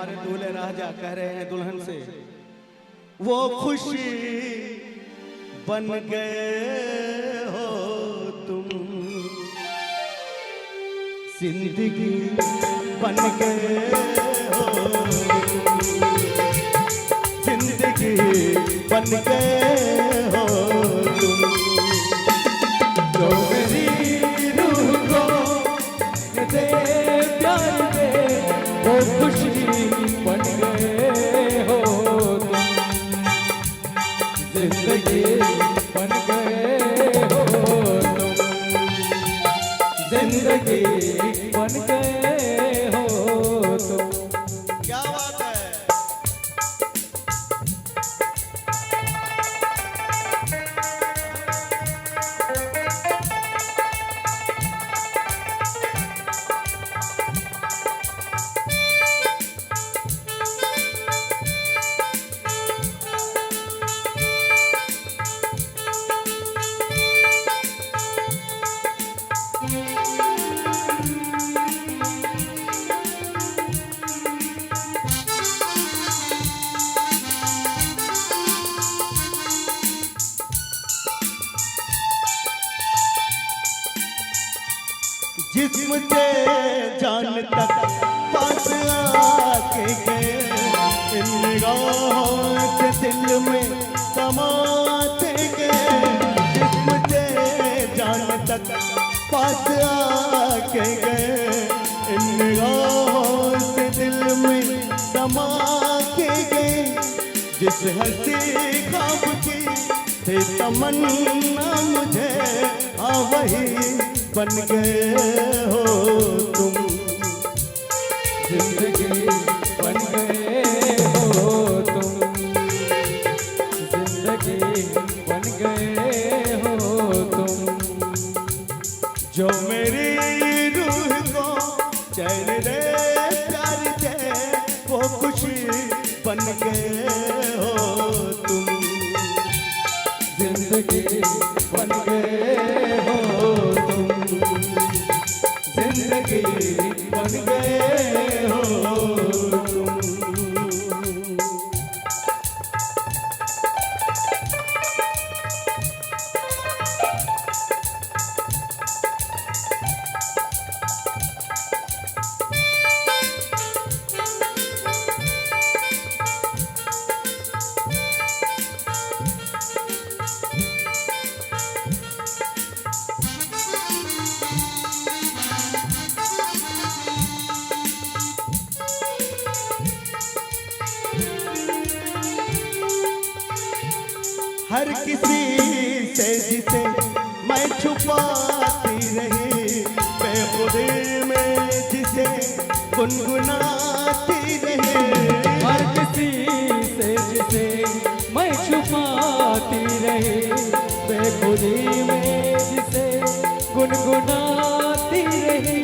हमारे दूल्हे राजा कह रहे हैं दुल्हन से, वो खुशी बन गए हो तुम, जिंदगी बन गए हो तुम, जिंदगी बन गए हो तुम, जो मेरी रूह को दे प्यार दे, वो खुशी बन गए हो तुम, जिंदगी बन गए हो तुम, जिंदगी बन गए हो तुम। क्या बात है। जिस्म से जान तक पास आके गए, इन निगाहों से दिल में समाते गए, जिस्म से जान तक पास आके गए, इन निगाहों से दिल में समा के गए, जिस हंसी ख्वाब की थी तमन्ना मुझे, हाँ वही बन गए हो तुम, जिंदगी बन गए हो तुम, जिंदगी बन गए हो तुम, जो मेरी रूह को चैन दे प्यार दे, वो खुशी बन गए हो तुम, जिंदगी बन गए हो तुम, जिंदगी बन गए हो तुम। हर किसी से जिसे मैं छुपाती रही, बेखुदी में जिसे गुनगुनाती रही, हर किसी से जिसे मैं छुपाती रही, बेखुदी में जिसे गुनगुनाती रही,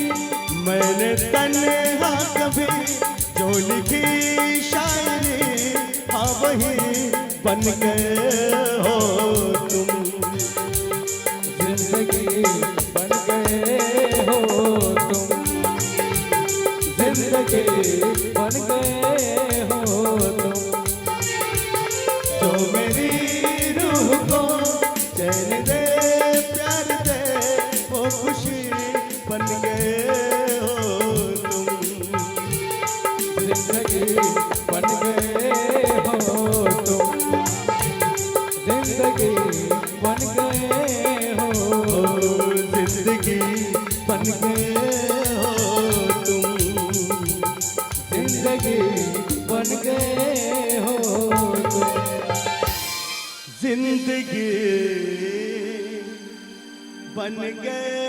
मैंने तन्हा कभी जो लिखी शायरी, हाँ वही बन गए हो तुम, जिंदगी बन गए हो तुम, जिंदगी बन गए हो तुम, जो मेरी रूह को चैन दे प्यार दे, वो खुशी बन गए हो तुम, जिंदगी बन गए हो तुम, जिंदगी बन गए हो, जिंदगी बन गए हो तुम, जिंदगी बन गए हो तुम, जिंदगी बन गए